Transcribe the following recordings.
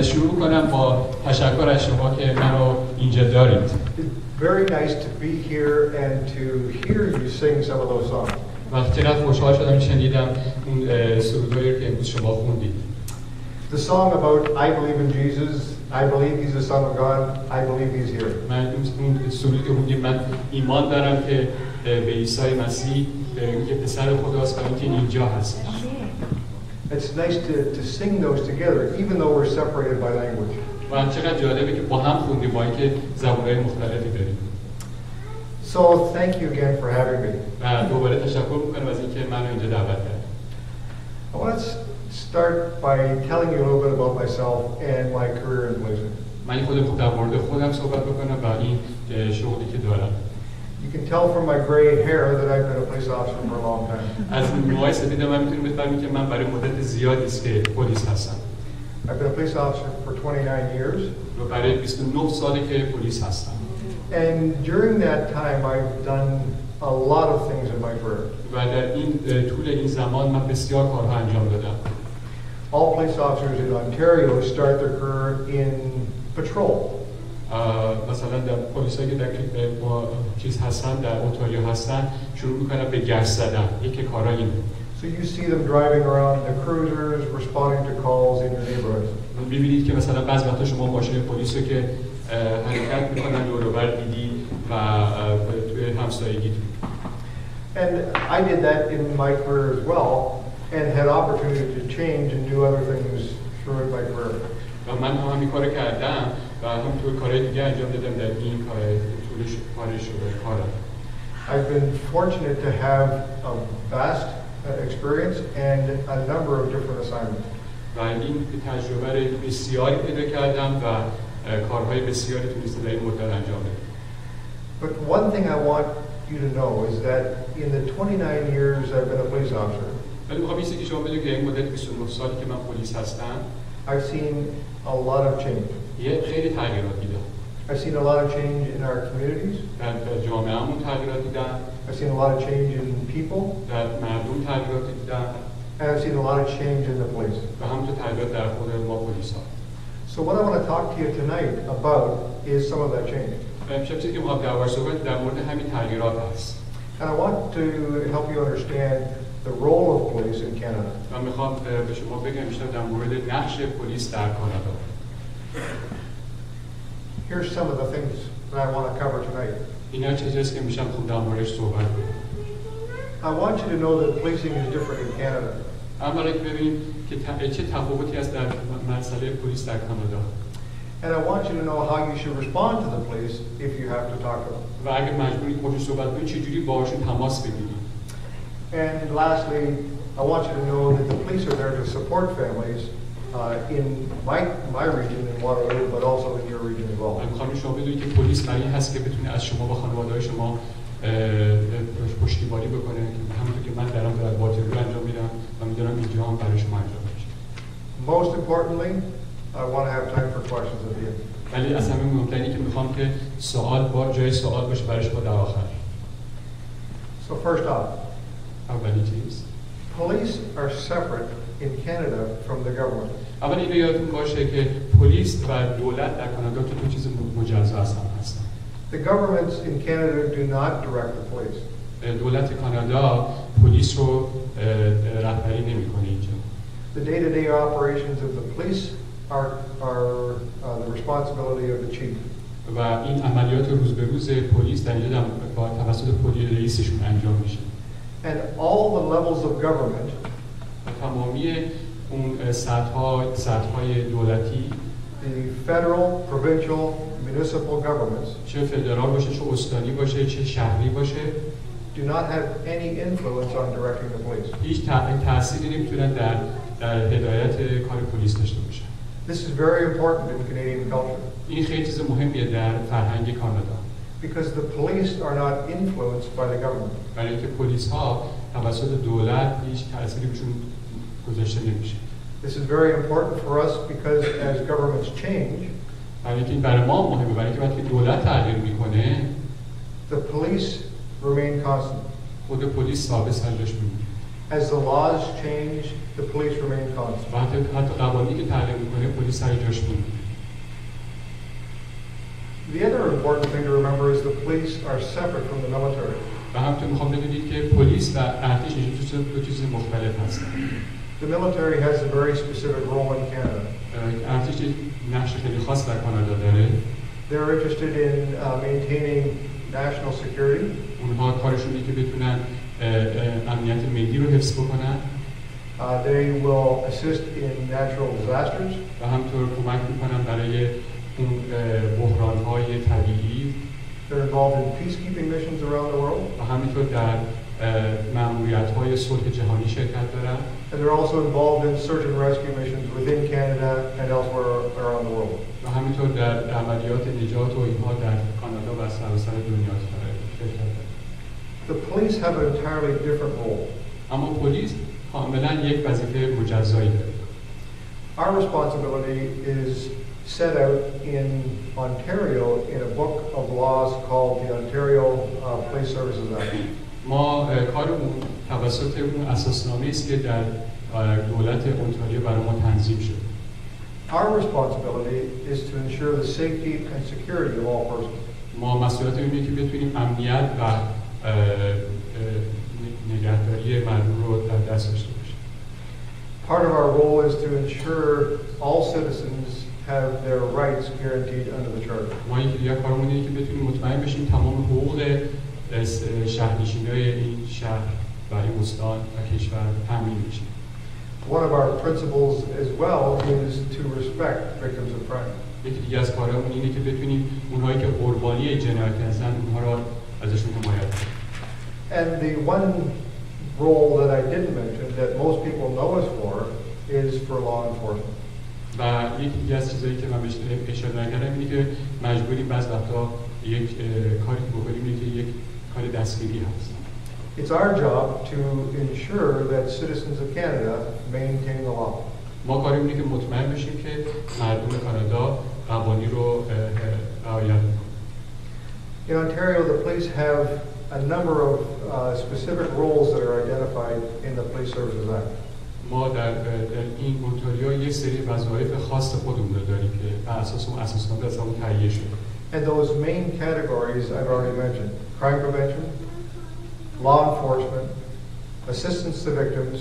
شروع کنم با تشکر از شما که منو اینجا دارید. Very nice to be here and to hear you sing some of those songs. وقتی چقدر خوشحال شدم شنیدم اون سرودهایی که امروز شما خوندید. The song about I believe in Jesus, I believe he's the son of God, I believe he's here. من اون سرودی که خوندیم من ایمان دارم که به عیسی مسیح که پسر خداست و اینکه اینجا هست. It's nice to sing those together even though we're separated by language. و چقدر جالبه که با هم خوندیم با اینکه زبان‌های مختلفی داریم. So thank you again for having me. و دوباره تشکر می‌کنم از اینکه منو اینجا دعوت کردید. I want to start by telling you a little bit about myself and my career in policing. من خودم در مورد خودم صحبت بکنم و این شغلی که دارم. You can tell from my gray hair that I've been a police officer for a long time. از موهای سفید من میتونید بفهمید که من برای مدت زیادی است که پلیس هستم. I've been a police officer for 29 years. و برای 29 ساله که پلیس هستم. And during that time I've done a lot of things in my career. و در این طول این زمان من بسیار کارها انجام دادم. All police officers in Ontario start their career in patrol. مثلا در پلیسایی که در چیز هستن در اونتاریو هستن شروع میکنن به گشت زدن. یکی کارا اینه. So you see them driving around the cruisers, responding to calls in your neighborhood. می‌بینید که مثلا بعضی وقتا شما ماشین پلیس رو که حرکت میکنن دور و بر دیدی و توی همسایگیتون. And I did that in my career as well and had opportunity to change and do other things throughout my career. و من هم همین کارو کردم و همینطور کارهای دیگه انجام دادم در این کارم. I've been fortunate to have a vast experience and a number of different assignments. و این تجربه بسیاری پیدا کردم و کارهای بسیاری تونستم در این مدت انجام بدم. But one thing I want you to know is that in the 29 years I've been a police officer, ولی میخوام این که شما بدونید که این مدت 29 سالی که من پلیس هستم I've seen a lot of change. یه خیلی تغییرات دیدم. I've seen a lot of change in our communities. در جامعه‌مون تغییرات دیدم. I've seen a lot of change in people. در مردم تغییرات دیدم. And I've seen a lot of change in the police. و همونطور تغییرات در خود ما پلیس‌ها. So what I want to talk to you tonight about is some of that change. امشب چیزی که می‌خوام دربارش صحبت در مورد همین تغییرات هست. And I want to help you understand the role of police in Canada. من می‌خوام به شما بگم بیشتر در مورد نقش پلیس در کانادا. Here's some of the things that I want to cover tonight. اینا چیزاست که میشم خوب در موردش صحبت کنم. I want you to know that policing is different in Canada. اولا که ببینیم که چه تفاوتی هست در مسئله پلیس در کانادا. And I want you to know how you should respond to the police if you have to talk to them. و اگه مجبوری باهاشون صحبت کنی چجوری باهاشون تماس بگیری. And lastly, I want you to know that the police are there to support families in my region in Waterloo, but also in your region as well. من می‌خوام شما بدونید که پلیس برای این هست که بتونه از شما و خانواده‌های شما پشتیبانی بکنه که همونطور که من دارم در واترلو انجام میدم و می‌دونم اینجا هم برای شما انجام میشه. Most importantly, I want to have time for questions at the end. ولی از همه مهمترینی که می‌خوام که سوال با جای سوال باشه برای شما در آخر. So first off, اولی چیز police are separate in Canada from the government. اول اینو یادتون باشه که پلیس و دولت در کانادا تو چیز مجزا هستن. The governments in Canada do not direct the police. دولت کانادا پلیس رو رهبری نمی‌کنه اینجا. The day-to-day operations of the police are the responsibility of the chief. و این عملیات روز به روز پلیس در اینجا با توسط رئیسشون انجام میشه. And all the levels of government, تمامی اون سطح‌های دولتی، the federal, provincial, municipal governments, چه فدرال باشه، چه استانی باشه، چه شهری باشه، do not have any influence on directing the police. هیچ تأثیری نمیتونن در هدایت کار پلیس داشته باشن. This is very important in Canadian culture. این خیلی چیز مهمیه در فرهنگ کانادا. Because the police are not influenced by the government. برای اینکه پلیس‌ها توسط دولت هیچ تأثیری بهشون گذاشته نمیشه. This is very important for us because as governments change, برای اینکه این برای ما مهمه، برای اینکه وقتی دولت تغییر میکنه the police remain constant. خود پلیس ثابت سر جاش میمونه. As the laws change, the police remain constant. و حتی قوانینی که تغییر میکنه پلیس سر جاش میمونه. The other important thing to remember is the police are separate from the military. و همینطور میخوام بدونید که پلیس و ارتش دو چیز مختلف هستن. The military has a very specific role in Canada. ارتش نقش خیلی خاص در کانادا داره. They're interested in maintaining national security. اونها کارشونه که بتونن امنیت ملی رو حفظ بکنن. They will assist in natural disasters. و همینطور کمک میکنن برای اون بحران‌های طبیعی. They're involved in peacekeeping missions around the world. و همینطور در مأموریت‌های صلح جهانی شرکت دارن. And they're also involved in search and rescue missions within Canada and elsewhere around the world. و همینطور در عملیات نجات و اینها در کانادا و سراسر دنیا شرکت دارن. The police have an entirely different role. اما پلیس کاملا یک وظیفه مجزایی داره. Our responsibility is set out in Ontario in a book of laws called the Ontario Police Services Act. ما کارمون توسط اون اساسنامه‌ای است که در دولت اونتاریو برای ما تنظیم شده. Our responsibility is to ensure the safety and security of all persons. ما مسئولیت اینه که بتونیم امنیت و نگهداری مردم رو در دست داشته باشیم. Part of our role is to ensure all citizens have their rights guaranteed under the Charter. ما یک کارمون اینه که بتونیم مطمئن بشیم تمام حقوق شهرنشینای این شهر و این استان و کشور تامین میشه. One of our principles as well is to respect victims of crime. یکی دیگه از کارامون اینه که بتونیم اونهایی که قربانی جنایت هستن اونها را ازشون حمایت کنیم. And the one role that I didn't mention that most people know us for is for law enforcement. و یکی دیگه از چیزایی که من بهش اشاره نکردم اینه که مجبوریم بعضی وقتا یک کاری که بکنیم اینه که یک کار دستگیری هست. It's our job to ensure that citizens of Canada maintain the law. ما کارمون اینه که مطمئن بشیم که مردم کانادا قوانین رو رعایت میکنن. In Ontario, the police have a number of specific roles that are identified in the Police Services Act. ما در این اونتاریو یک سری وظایف خاص خودمون رو داریم که بر اساس اون اساسنامه از همون تهیه شده. And those main categories I've already mentioned: crime prevention, law enforcement, assistance to victims,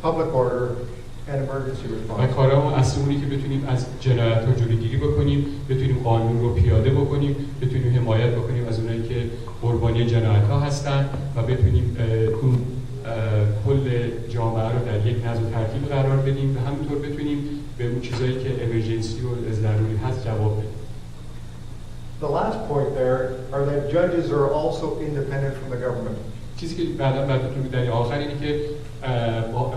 public order, and emergency response. و کارامون اصلیمونی که بتونیم از جنایت‌ها جلوگیری بکنیم، بتونیم قانون رو پیاده بکنیم، بتونیم حمایت بکنیم از اونایی که قربانی جنایت‌ها هستن و بتونیم اون کل جامعه رو در یک نظم و ترتیب قرار بدیم و همینطور بتونیم به اون چیزایی که امرجنسی و ضروری هست جواب بدیم. The last point there are that judges are also independent from the government. چیزی که بعدا براتون در آخر اینه که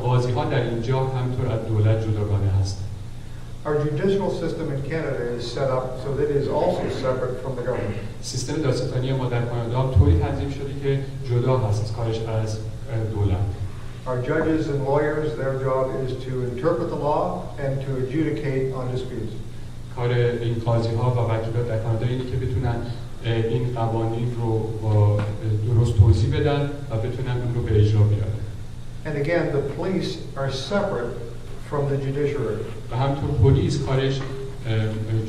قاضی‌ها در اینجا همینطور از دولت جداگانه هستند. Our judicial system in Canada is set up so that it is also separate from the government. سیستم دادستانی ما در کانادا طوری تنظیم شده که جدا هست از کارش از دولت. Our judges and lawyers, their job is to interpret the law and to adjudicate on disputes. کار این قاضی‌ها و وکیل‌ها در کانادا اینه که بتونن این قوانین رو درست توضیح بدن و بتونن اون رو به اجرا بیارن. And again, the police are separate from the judiciary. و همینطور پلیس کارش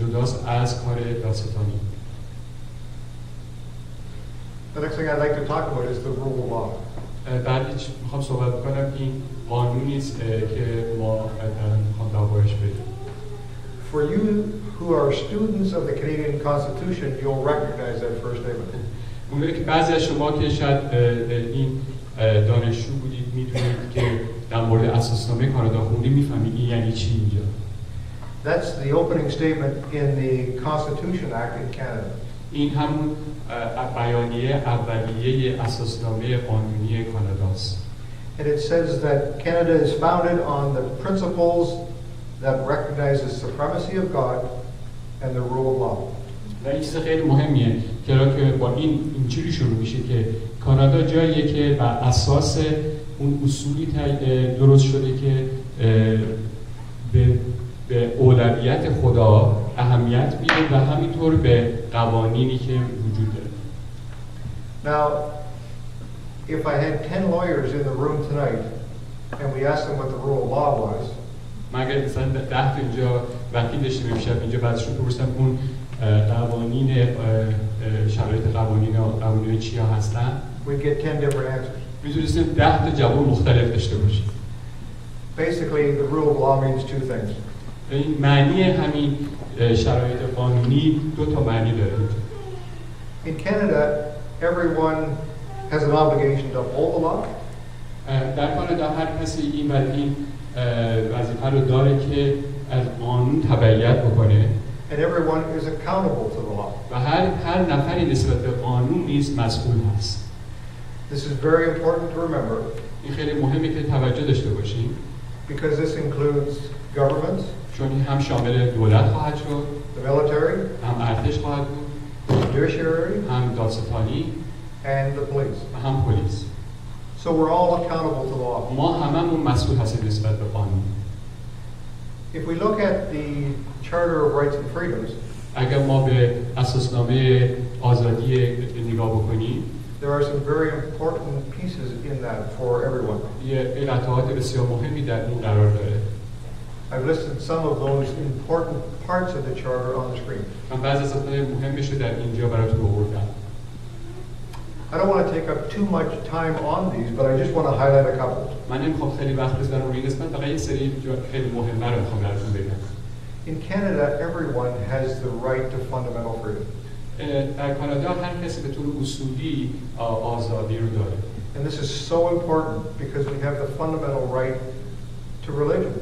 جداست از کار دادستانی. The next thing I'd like to talk about is the rule of law. بعدی میخوام صحبت بکنم این قانونی است که ما میخوام دعوایش بدیم. For you who are students of the Canadian Constitution, you'll recognize that first statement. اونایی که بعضی از شما که شاید این دانشجو بودید میدونید که در مورد اساسنامه کانادا خوندید میفهمید این یعنی چی اینجا. That's the opening statement in the Constitution Act in Canada. این همون بیانیه اولیه اساسنامه قانونی کاناداست. And it says that Canada is founded on the principles that recognize the supremacy of God and the rule of law. و این چیز خیلی مهمیه که با اینجوری شروع میشه که کانادا جاییه که بر اساس اون اصولی درست شده که به اولویت خدا اهمیت میده و همینطور به قوانینی که وجود داره. Now, if I had 10 lawyers in the room tonight, and we asked them what the rule of law was, من اگر مثلا 10 تا اینجا وکیل داشتیم امشب اینجا بعضشون بپرسم اون قوانین شرایط قوانین چیا هستن، we'd get 10 different answers. میتونستیم 10 تا جواب مختلف داشته باشیم. Basically, the rule of law means two things. این معنی همین شرایط قانونی دو تا معنی داره. In Canada, everyone has an obligation to uphold the law. در کانادا هر کسی این وظیفه رو داره که از قانون تبعیت بکنه. And everyone is accountable to the law. و هر نفری نسبت به قانون نیز مسئول هست. This is very important to remember. این خیلی مهمه که توجه داشته باشیم. Because this includes governments, چون این هم شامل دولت خواهد شد، the military, هم ارتش خواهد بود، judiciary, هم دادستانی and the police. و هم پلیس. So we're all accountable to the law. ما هممون مسئول هستیم نسبت به قانون. If we look at the Charter of Rights and Freedoms, اگر ما به اساسنامه آزادی نگاه بکنیم، there are some very important pieces in that for everyone. یه قطعات بسیار مهمی در اون قرار داره. I've listed some of those important parts of the Charter on the screen. من بعضی از اساسنامه مهمش رو در اینجا براتون آوردم. I don't want to take up too much time on these, but I just want to highlight a couple. من نمیخوام خیلی وقت بذارم روی این قسمت، فقط یه سری خیلی مهمه رو میخوام براتون بگم. In Canada, everyone has the right to fundamental freedom. در کانادا هر کسی به طور اصولی آزادی رو داره. And this is so important because we have the fundamental right to religion.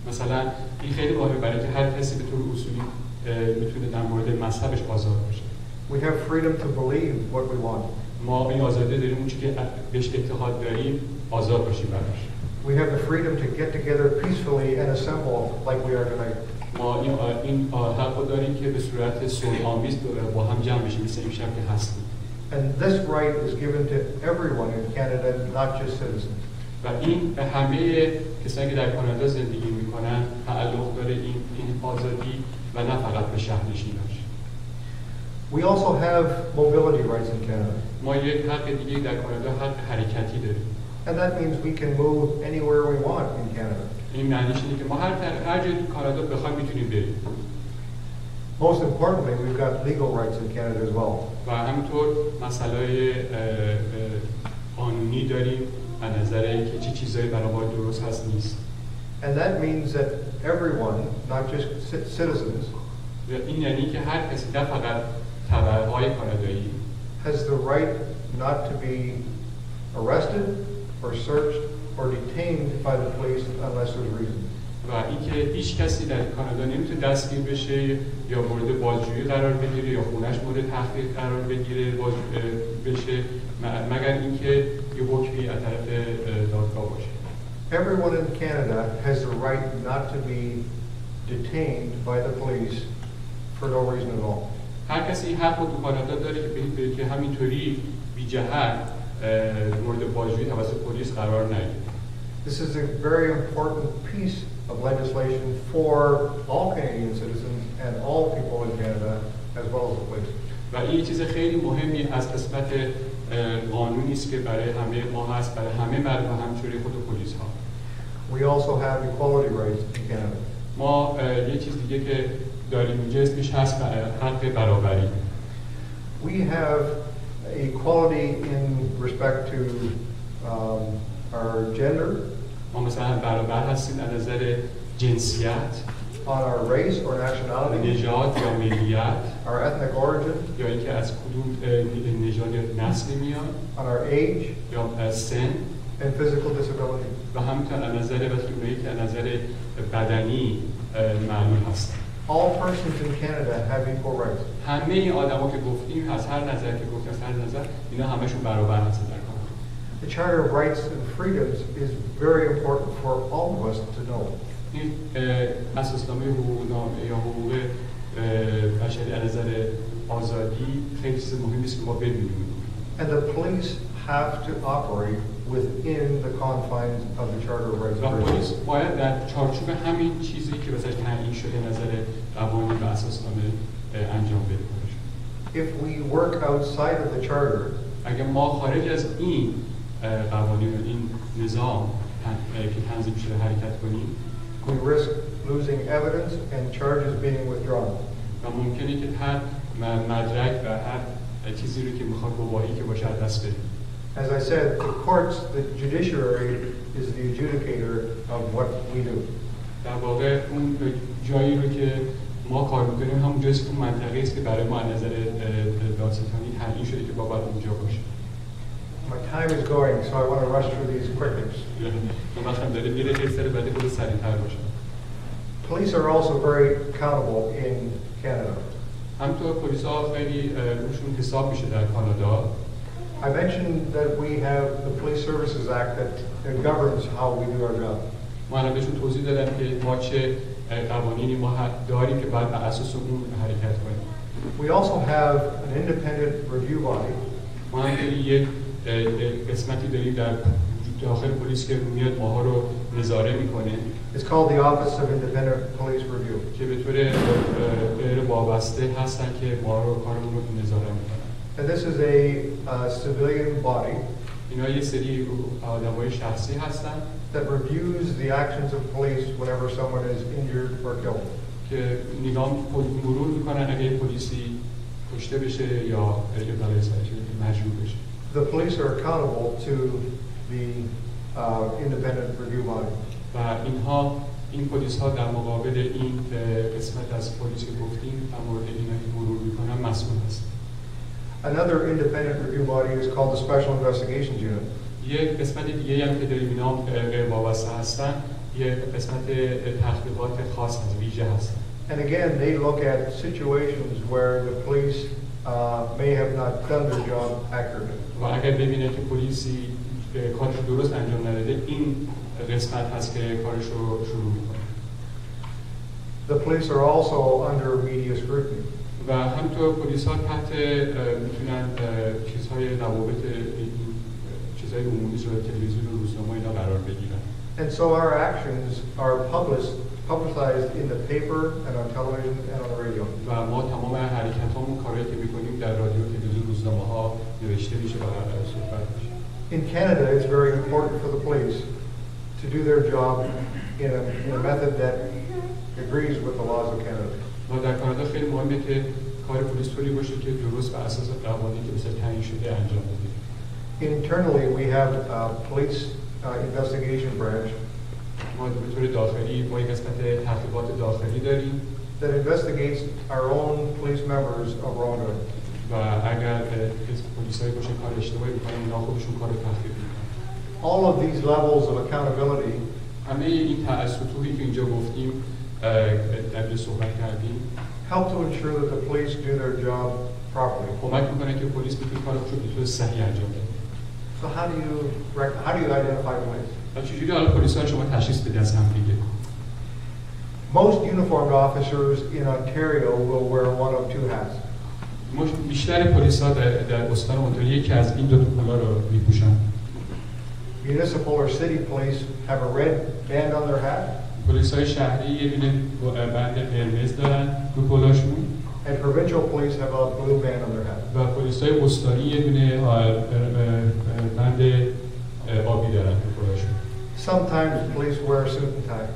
مثلا این خیلی مهمه برای که هر کسی به طور اصولی میتونه در مورد مذهبش آزاد باشه. We have freedom to believe what we want. ما این آزادی داریم اون چیزی که بهش اعتقاد داریم آزاد باشیم براش. We have the freedom to get together peacefully and assemble like we are tonight. ما این حق داریم که به صورت صلح‌آمیز با هم جمع بشیم مثل امشب که هستیم. And this right is given to everyone in Canada, not just citizens. و این به همه کسانی که در کانادا زندگی میکنن تعلق داره این آزادی و نه فقط به شهرنشیناش. We also have mobility rights in Canada. ما یک حق دیگه در کانادا حق حرکتی داریم. And that means we can move anywhere we want in Canada. این معنیش اینه که ما هر جای کانادا بخوایم میتونیم بریم. Most importantly, we've got legal rights in Canada as well. و همینطور مسائل قانونی داریم و نظر اینکه چه چیزایی برای ما درست هست نیست. And that means that everyone, not just citizens, این یعنی که هر کسی نه فقط تبعهای کانادایی has the right not to be arrested or searched or detained by the police unless there's reason. و اینکه هیچ کسی در کانادا نمیتونه دستگیر بشه یا مورد بازجویی قرار بگیره یا خونش مورد تحقیق قرار بگیره بشه مگر اینکه یه حکمی از طرف دادگاه باشه. Everyone in Canada has the right not to be detained by the police for no reason at all. هر کسی این حق رو تو کانادا داره که همینطوری بی جهت مورد بازجویی توسط پلیس قرار نگیره. This is a very important piece of legislation for all Canadian citizens and all people in Canada, as well as the police. و این چیز خیلی مهمی از قسمت قانونی است که برای همه ما هست، برای همه مردم همچنین خود پلیس ها. We also have equality rights in Canada. ما یه چیز دیگه که داریم اینجا اسمش هست حق برابری. We have equality in respect to our gender. ما مثلا برابر هستیم از نظر جنسیت، on our race or nationality, نژاد یا ملیت، our ethnic origin, یا اینکه از کدوم نژاد یا نسلی میاد، on our age, یا سن and physical disability. و همینطور از نظر اونایی که از نظر بدنی معلول هستن. All persons in Canada have equal rights. همه این آدما که گفتیم از هر نظر که گفتیم از هر نظر اینا همشون برابر هستن در کانادا. The Charter of Rights and Freedoms is very important for all of us to know. این اساسنامه یا حقوق بشری از نظر آزادی خیلی چیز مهمی است که ما بدونیم. And the police have to operate within the confines of the Charter of Rights and و پلیس Freedoms. باید در چارچوب همین چیزی که واسش تعیین شده نظر قوانین و اساسنامه انجام بده. If we work outside of the Charter, اگر ما خارج از این قوانین و این نظام تنظیم شده حرکت کنیم we risk losing evidence and charges being withdrawn. و ممکنه که هر مدرک و هر چیزی رو که میخواد گواهی که باشه از دست بدیم. As I said, the courts, the judiciary is the adjudicator of what we do. در واقع اون جایی رو که ما کار میکنیم همون جایی که منطقه است که برای ما از نظر دادستانی تعیین شده که باید اونجا باشه. My time is going, so I want to rush through these quickly. وقتم داره میره خیلی سر بعد خود سریع‌تر باشه. Police are also very accountable in Canada. همینطور پلیس ها خیلی روشون حساب میشه در کانادا. I mentioned that we have the Police Services Act that governs how we do our job. ما الان بهشون توضیح دادم که ما چه قوانینی ما داریم که باید بر اساس اون حرکت کنیم. We also have an independent review body. ما هم یک قسمتی داریم در داخل پلیس که میاد ماها رو نظاره میکنه. It's called the Office of Independent Police Review. که به طور غیر وابسته هستن که ما رو کارمون رو نظاره میکنن. And this is a civilian body. اینا یه سری آدمای شخصی هستن that reviews the actions of police whenever someone is injured or killed. که نگاه مرور میکنن اگه پلیسی کشته بشه یا بلای سرش مجروح بشه. The police are accountable to the independent review body. و اینها این پلیس ها در مقابل این قسمت از پلیس که گفتیم در مورد اینا که مرور میکنن مسئول هست. Another independent review body is called the Special Investigations Unit. یک قسمت دیگه هم که داریم اینا غیر وابسته هستن یک قسمت تحقیقات خاص از ویژه هستن. And again, they look at situations where the police may have not done their job accurately. و اگر ببینه که پلیسی کارش درست انجام نداده این قسمت هست که کارش رو شروع میکنه. The police are also under media scrutiny. و همینطور پلیس ها تحت میتونن چیزهای روابط چیزهای عمومی شده تلویزیون و روزنامه اینا قرار بگیرن. And so our actions are publicized in the paper and on television and on the radio. و ما تمام حرکتامون کارهایی که میکنیم در رادیو، تلویزیون، روزنامه ها نوشته میشه و صحبت میشه. In Canada, it's very important for the police to do their job in a method that agrees with the laws of Canada. و در کانادا خیلی مهمه که کار پلیس طوری باشه که درست بر اساس قوانینی که مثلا تعیین شده انجام بده. Internally, we have a police investigation branch ما به طور داخلی ما یک قسمت تحقیقات داخلی داریم that investigates our own police members of wrongdoing. و اگر پلیسایی باشه کار اشتباهی میکنن اونا خودشون کار تحقیق میکنن. All of these levels of accountability همه این سطوحی که اینجا گفتیم در صحبت کردیم help to ensure that the police do their job properly. کمک میکنه که پلیس بتونه کارش رو به طور صحیح انجام بده. So how do you identify police? و چجوری حالا پلیس‌ها شما تشخیص بدید از هم دیگه؟ Most uniformed officers in Ontario will wear one of two hats. بیشتر پلیس‌ها در استان اونتاریو یکی از این دو کلاه رو میپوشن. Municipal or city police have a red band on their hat. پلیس‌های شهری یه دونه بند قرمز دارن رو کلاهشون. And provincial police have a blue band on their hat. و پلیس‌های استانی یه دونه بند آبی دارن رو کلاهشون. Sometimes police wear a suit and tie.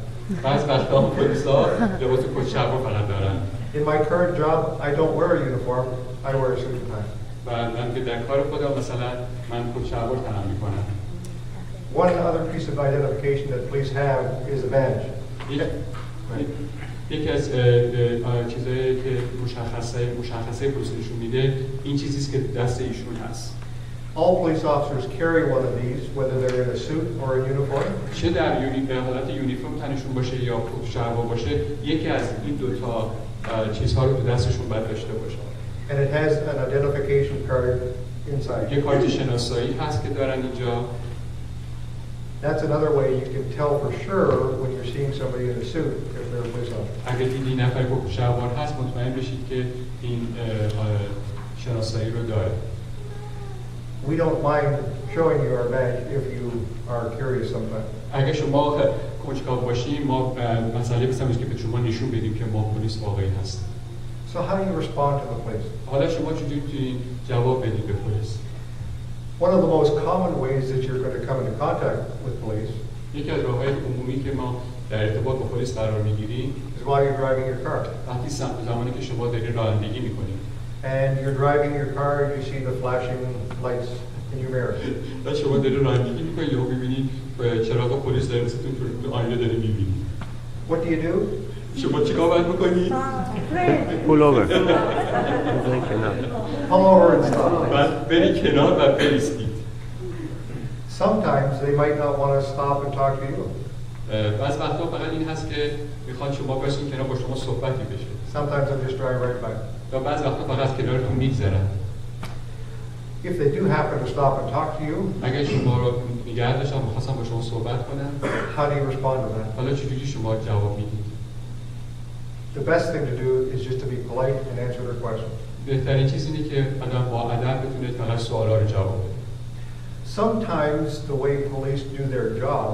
بعض وقتا پلیس‌ها لباس کت شلوار فقط دارن. In my current job, I don't wear a uniform. I wear a suit and tie. و من که در کار خودم مثلا من کت شلوار تنم میکنم. One other piece of identification that police have is a badge. یکی از چیزایی که مشخصه پلیس نشون میده این چیزی است که دست ایشون هست. All police officers carry one of these, whether they're in a suit or a uniform. چه در حالت یونیفرم تنشون باشه یا کت شلوار باشه یکی از این دو تا چیزها رو تو دستشون باید داشته باشه. And it has an identification card inside. یک کارت شناسایی هست که دارن اینجا. That's another way you can tell for sure when you're seeing somebody in a suit if they're a police officer. اگه دیدی نفر کت شلوار هست مطمئن بشید که این شناسایی رو داره. We don't mind showing you our badge if you are curious sometimes. اگه شما کنجکاو باشین ما مسئله بسیم که به شما نشون بدیم که ما پلیس واقعی هستیم. So how do you respond to the police? حالا شما چجوری میتونید جواب بدید به پلیس؟ One of the most common ways that you're going to come into contact with police یکی از راه‌های عمومی که ما در ارتباط با پلیس قرار می‌گیریم is while you're driving your car. وقتی زمانی که شما دارید رانندگی می‌کنید And you're driving your car and you see the flashing lights in your mirror. و شما دارید رانندگی می‌کنید یهو می‌بینید چراغ پلیس در وسطتون تو آینه داره می‌بینید. What do you do? شما چیکار باید بکنید؟ pull over. Pull over and stop. بعد برید کنار و بایستید. Sometimes they might not want to stop and talk to you. بعض وقتا فقط این هست که میخوان شما باشین کنار با شما صحبتی بشه. Sometimes they'll just drive right by. یا بعض وقتا فقط کنارتون میگذرن. If they do happen to stop and talk to you, اگه شما رو نگه داشتن و خواستن با شما صحبت کنن، how do you respond to that? حالا چجوری شما جواب میدید؟ The best thing to do is just to be polite and answer their questions. بهترین چیز اینه که آدم با ادب بتونه فقط سوالا رو جواب بده. Sometimes the way police do their job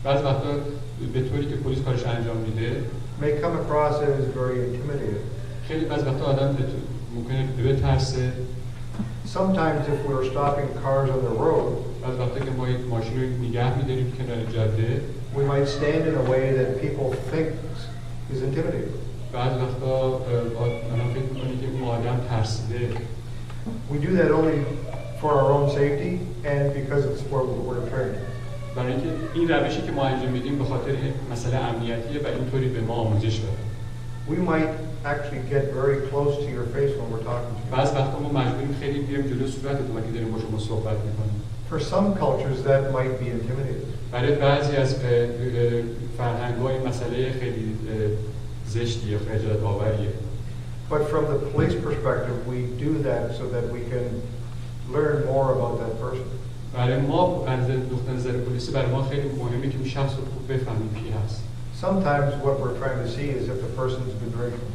بعض وقتا به طوری که پلیس کارش انجام میده may come across as very intimidating. خیلی بعض وقتا آدم ممکنه بترسه. Sometimes if we're stopping cars on the road, بعض وقتا که ما یک ماشین رو نگه می‌داریم کنار جاده we might stand in a way that people think is intimidating. بعض وقتا آدم فکر می‌کنه که اون آدم ترسیده. We do that only for our own safety and because it's where we're trained. برای اینکه این روشی که ما انجام میدیم به خاطر مسئله امنیتیه و اینطوری به ما آموزش داده. We might actually get very close to your face when we're talking to you. بعض وقتا ما مجبوریم خیلی بیایم جلو صورتتون وقتی داریم با شما صحبت می‌کنیم. For some cultures that might be intimidating. برای بعضی از فرهنگ‌ها این مسئله خیلی زشتی یا خجالت آوریه. But from the police perspective, we do that so that we can learn more about that person. برای ما از نظر پلیسی برای ما خیلی مهمه که اون شخص رو خوب بفهمیم کی هست. Sometimes what we're trying to see is if the person's been drinking.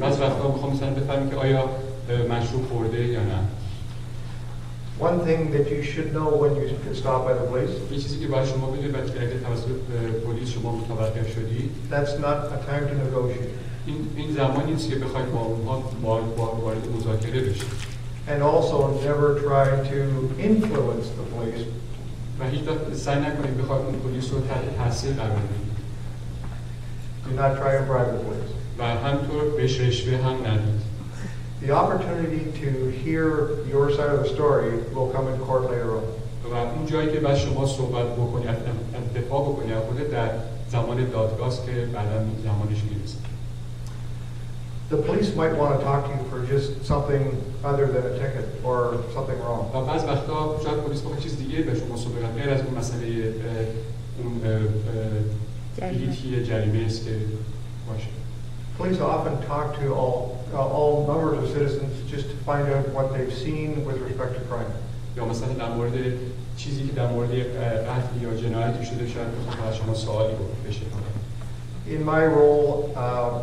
بعضی وقتا می‌خوام مثلا بفهمیم که آیا مشروب خورده یا نه. One thing that you should know when you get stopped by the police. یه چیزی که باید شما بدونید وقتی اگه توسط پلیس شما متوقف شدید. That's not a time to negotiate. این زمانی نیست که بخواید با اونها وارد مذاکره بشید. And also never try to influence the police. و هیچ وقت سعی نکنید بخواید اون پلیس رو تحت تاثیر قرار بدید. Do not try and bribe the police. و همطور بهش رشوه هم ندید. The opportunity to hear your side of the story will come in court later on. و اون جایی که بعد شما صحبت بکنید، دفاع بکنید خودت در زمان دادگاه که بعداً زمانش میرسه. The police might want to talk to you for just something other than a ticket or something wrong. و بعض وقتا شاید پلیس بخواد چیز دیگه به شما صحبت کنه غیر از اون مسئله اون بلیتی جریمه است که باشه. Police often talk to all numbers of citizens just to find out what they've seen with respect to crime. یا مثلا در مورد چیزی که در مورد قتل یا جنایتی شده شاید بخواد از شما سوالی بشه. In my role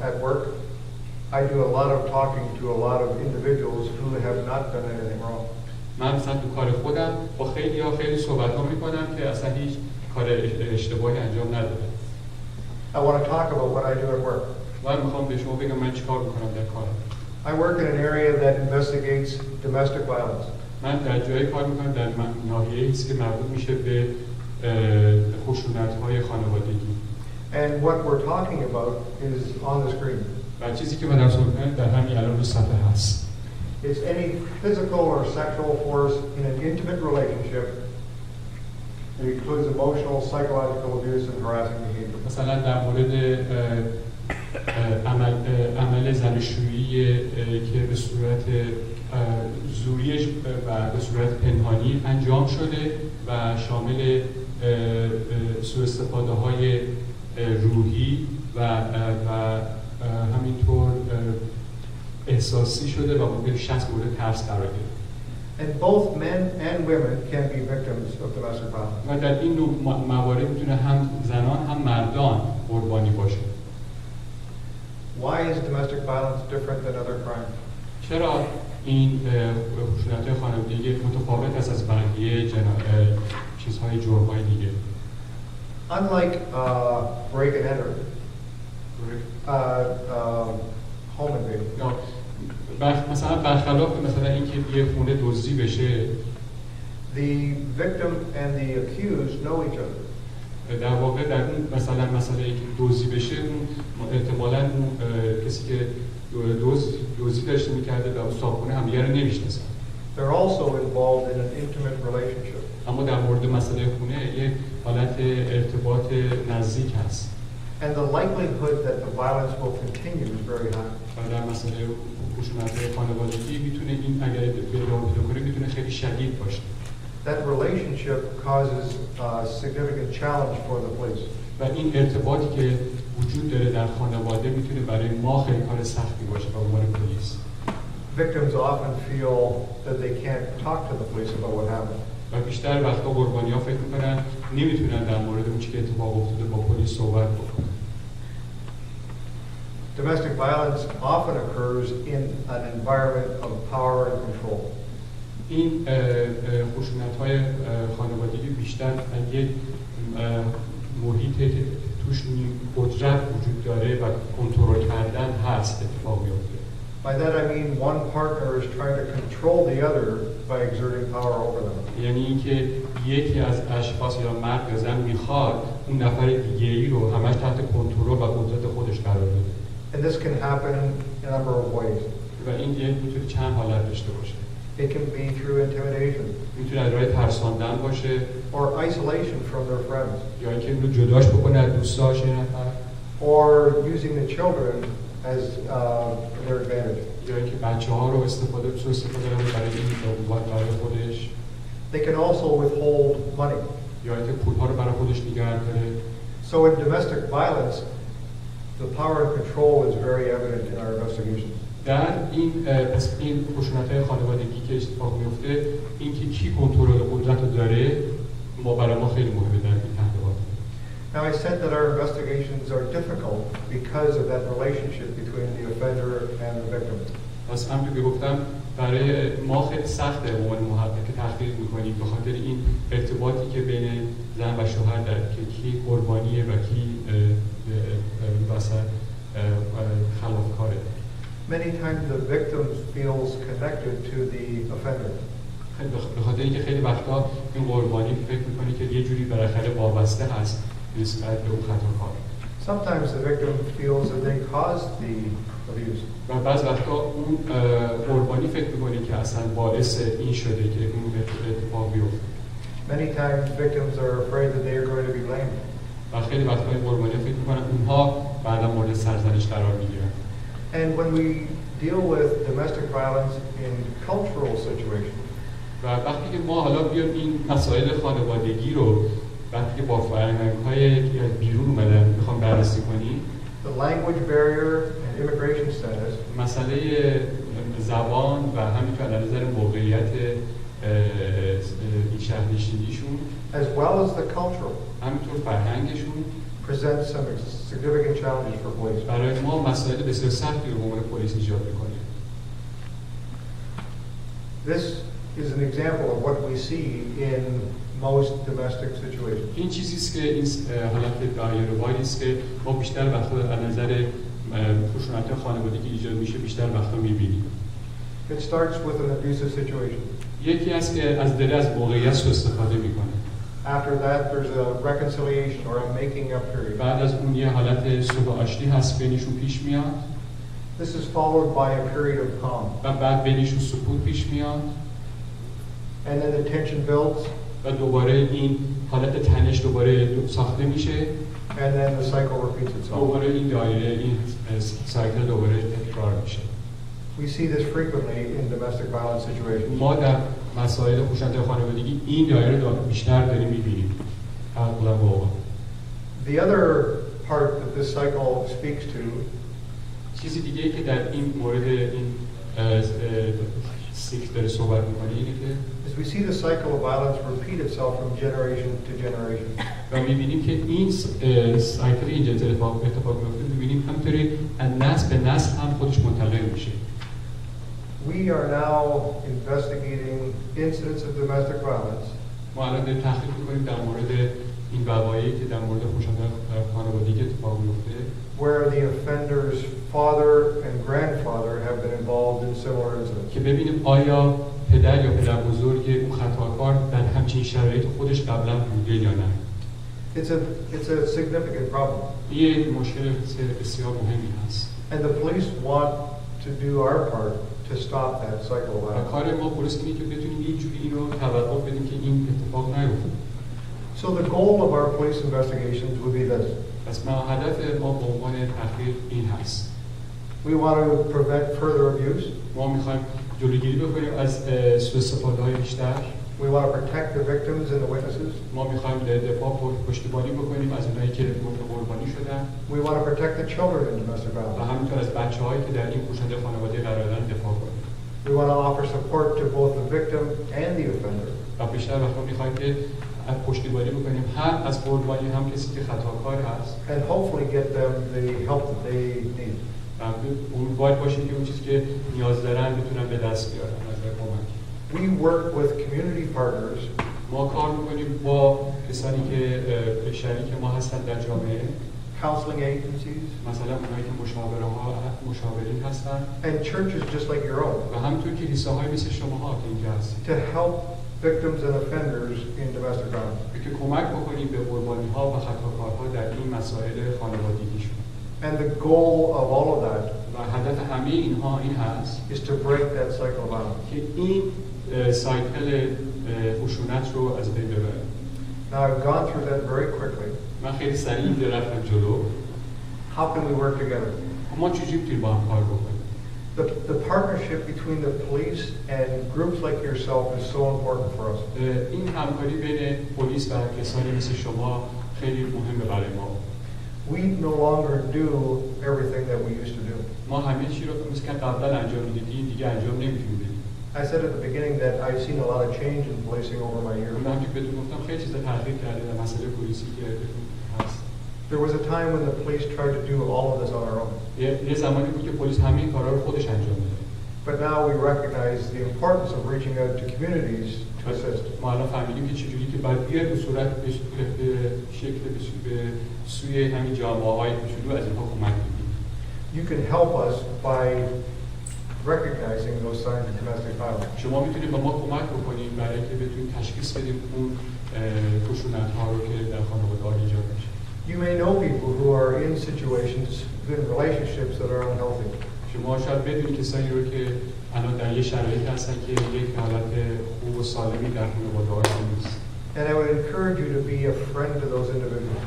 at work, I do a lot of talking to a lot of individuals who have not done anything wrong. من مثلا تو کار خودم با خیلی صحبت‌ها می‌کنم که اصلا هیچ کار اشتباهی انجام ندادن. I want to talk about what I do at work. من می‌خوام به شما بگم من چیکار می‌کنم در کارم. I work in an area that investigates domestic violence. من در جایی کار می‌کنم در ناحیه‌ای است که مربوط میشه به خشونت‌های خانوادگی. And what we're talking about is on the screen. و چیزی که من در صحبت می‌کنم در همین الان رو صفحه هست. It's any physical or sexual force in an intimate relationship. It includes emotional, psychological abuse and harassing behavior. مثلا در مورد عمل زناشویی که به صورت زوریش و به صورت پنهانی انجام شده و شامل سوء استفاده های روحی و همینطور احساسی شده و ممکن شخص مورد ترس قرار گرفته. And both men and women can be victims of domestic violence. و در این نوع موارد میتونه هم زنان هم مردان قربانی باشه. Why is domestic violence different than other crimes? چرا این خشونت‌های خانوادگی متفاوت است از بقیه چیزهای جرم‌های دیگه؟ Unlike break and enter, home invasion. مثلا برخلاف مثلا اینکه یه خونه دزدی بشه، the victim and the accused know each other. در واقع در اون مثلا مسئله که دزدی بشه، اون احتمالاً اون کسی که دزدی داشته می‌کرده و اون صاحبخونه همدیگه رو نمی‌شناسن. They're also involved in an intimate relationship. اما در مورد مسئله خونه یک حالت ارتباط نزدیک هست. And the likelihood that the violence will continue is very high. و در مسئله خشونت‌های خانوادگی میتونه این اگر ادامه پیدا کنه میتونه خیلی شدید باشه. That relationship causes a significant challenge for the police. و این ارتباطی که وجود داره در خانواده میتونه برای ما خیلی کار سختی باشه به عنوان پلیس. Victims often feel that they can't talk to the police about what happened. و بیشتر وقتا قربانی‌ها فکر می‌کنن نمیتونن در مورد اون چیزی که اتفاق افتاده با پلیس صحبت بکنن. Domestic violence often occurs in an environment of power and control. این خشونت‌های خانوادگی بیشتر در یک محیطی که توش قدرت وجود داره و کنترل کردن هست اتفاق میفته. By that I mean one partner is trying to control the other by exerting power over them. یعنی اینکه یکی از اشخاص یا مرد یا زن میخواد اون نفر دیگه‌ای رو همش تحت کنترل و قدرت خودش قرار بده. And this can happen in a number of ways. و این میتونه چند حالت داشته باشه. It can be through intimidation. میتونه از راه ترساندن باشه. Or isolation from their friends. یا اینکه اون رو جداش بکنه از دوستاش یه نفر. Or using the children as their advantage. یا اینکه بچه‌ها رو استفاده کنه برای این برای خودش. They can also withhold money. یا اینکه پول‌ها رو برای خودش نگه داره. So in domestic violence, the power and control is very evident in our investigations. در این خشونت‌های خانوادگی که اتفاق میفته، اینکه کی کنترل قدرت رو داره، برای ما خیلی مهمه در این تحقیقات. Now I said that our investigations are difficult because of that relationship between the offender and the victim. پس همونطور که گفتم برای ما خیلی سخته به عنوان محقق که تحقیق می‌کنیم به خاطر این ارتباطی که بین زن و شوهر در که کی قربانیه و کی خلافکاره. Many times the victim feels connected to the offender. به خاطر اینکه خیلی وقتا این قربانی فکر می‌کنه که یه جوری بالاخره وابسته هست نسبت به اون خطاکار. Sometimes the victim feels that they caused the abuse. و بعض وقتا اون قربانی فکر می‌کنه که اصلا باعث این شده که اون اتفاق بیفته. Many times victims are afraid that they are going to be blamed. و خیلی وقتا این قربانی فکر می‌کنن اونها بعدا مورد سرزنش قرار می‌گیرن. And when we deal with domestic violence in cultural situations, و وقتی که ما حالا بیایم این مسائل خانوادگی رو وقتی که با فرهنگ‌های بیرون اومدن می‌خوام بررسی کنیم، the language barrier and immigration status, مسئله زبان و همینطور از نظر موقعیت این شهرنشینیشون as well as the cultural, همینطور فرهنگشون presents some significant challenges for police. برای ما مسائل بسیار سختی رو به عنوان پلیس ایجاد می‌کنه. This is an example of what we see in most domestic situations. این چیزی است که این حالت دایره‌واری است که ما بیشتر وقتا از نظر خشونت خانوادگی ایجاد میشه بیشتر وقتا می‌بینیم. It starts with an abusive situation. یکی است که از دل از موقعیت سوء استفاده می‌کنه. After that, there's a reconciliation or a making up period. بعد از اون یه حالت صلح آشتی هست بینشون پیش میاد. This is followed by a period of calm. و بعد بینشون سکوت پیش میاد. And then the tension builds. و دوباره این حالت تنش دوباره ساخته میشه. And then the cycle repeats itself. دوباره این دایره این سایکل دوباره تکرار میشه. We see this frequently in domestic violence situations. ما در مسائل خشونت خانوادگی این دایره بیشتر داریم می‌بینیم. اغلب اوقات. The other part that this cycle speaks to چیزی دیگه‌ای که در این مورد این سیکل داره صحبت می‌کنه اینه که is we see the cycle of violence repeat itself from generation to generation. و می‌بینیم که این سایکل اینجا اتفاق می‌افته می‌بینیم همینطوری از نسل به نسل هم خودش منتقل میشه. We are now investigating incidents of domestic violence. ما الان داریم تحقیق می‌کنیم در مورد این وقایعی که در مورد خشونت خانوادگی اتفاق می‌افته. Where the offender's father and grandfather have been involved in similar incidents. که ببینیم آیا پدر یا پدر بزرگ اون خطاکار در همچین شرایط خودش قبلا بوده یا نه. It's a significant problem. یه مشکل بسیار مهمی هست. And the police want to do our part to stop that cycle of و violence. کار ما پلیس اینه که بتونیم یه جوری این رو توقف بدیم که این اتفاق نیفته. So the goal of our police investigations would be this. پس ما هدف ما به عنوان تحقیق این هست. We want to prevent further abuse. ما میخوایم جلوگیری بکنیم از سوء استفاده‌های بیشتر. We want to protect the victims and the witnesses. ما میخوایم دفاع پشتیبانی بکنیم از اونایی که مورد قربانی شدن. We want to protect the children in domestic و violence. همینطور از بچه‌هایی که در این گوشنده خانواده قرار دارن دفاع کنیم. We want to offer support to both the victim and the offender. و بیشتر وقتا میخوایم که پشتیبانی بکنیم هم از قربانی هم کسی که خطاکار هست. And hopefully get them the help that they need. و اون باید باشیم که اون چیزی که نیاز دارن بتونن به دست بیارن از کمک. We work with community partners. ما کار میکنیم با کسانی که شریک ما هستن در جامعه. Counseling agencies. مثلا اونایی که مشاورین هستن. And churches just like your own. و همینطور کلیساهای مثل شماها که اینجا هستید. To help victims and offenders in domestic violence. که کمک بکنیم به قربانی‌ها و خطاکارها در این مسائل خانوادگیشون. And the goal of all of that و هدف همه اینها این هست is to break that cycle of violence. که این سایکل خشونت رو از بین ببریم. Now I've gone through that very quickly. من خیلی سریع رفتم جلو. How can we work together? ما چجوری میتونیم با هم کار بکنیم؟ The partnership between the police and groups like yourself is so important for us. این همکاری بین پلیس و کسانی مثل شما خیلی مهمه برای ما. We no longer do everything that we used to do. ما همه چی رو مثل که قبلا انجام میدادیم دیگه انجام نمیتونیم بدیم. I said at the beginning that I've seen a lot of change in policing over my years. من که بهتون گفتم خیلی چیزا تغییر کرده در مسئله پلیسی که هست. There was a time when the police tried to do all of this on our own. یه زمانی بود که پلیس همه این کارا رو خودش انجام میداد. But now we recognize the importance of reaching out to communities to assist. ما الان فهمیدیم که چجوری که باید بیاد به صورت به شکل به سوی همین جامعه‌های کوچولو از اینها کمک بگیریم. You can help us by recognizing those signs of domestic violence. شما میتونید به ما کمک بکنید برای اینکه بتونید تشخیص بدیم اون خشونت‌ها رو که در خانواده‌ها ایجاد میشه. You may know people who are in situations, in relationships that are unhealthy. شما شاید بدونید کسانی رو که الان در یه شرایطی هستن که یک حالت خوب و سالمی در خانواده‌هاشون نیست. And I would encourage you to be a friend to those individuals.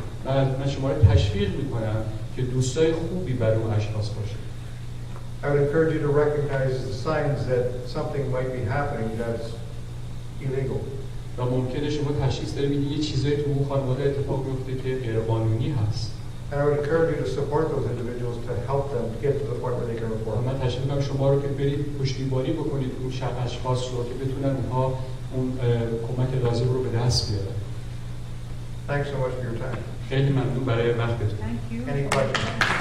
من شما رو تشویق میکنم که دوستای خوبی برای اون اشخاص باشید. I would encourage you to recognize the signs that something might be happening that's illegal. و ممکنه شما تشخیص بدید یه چیزایی تو اون خانواده اتفاق میفته که غیر قانونی هست. And I would encourage you to support those individuals to help them get to the point where they can report. من تشویق میکنم شما رو که برید پشتیبانی بکنید اون اشخاص رو که بتونن اونها اون کمک لازم رو به دست بیارن. Thanks so much for your time. خیلی ممنون برای وقتتون. Any questions?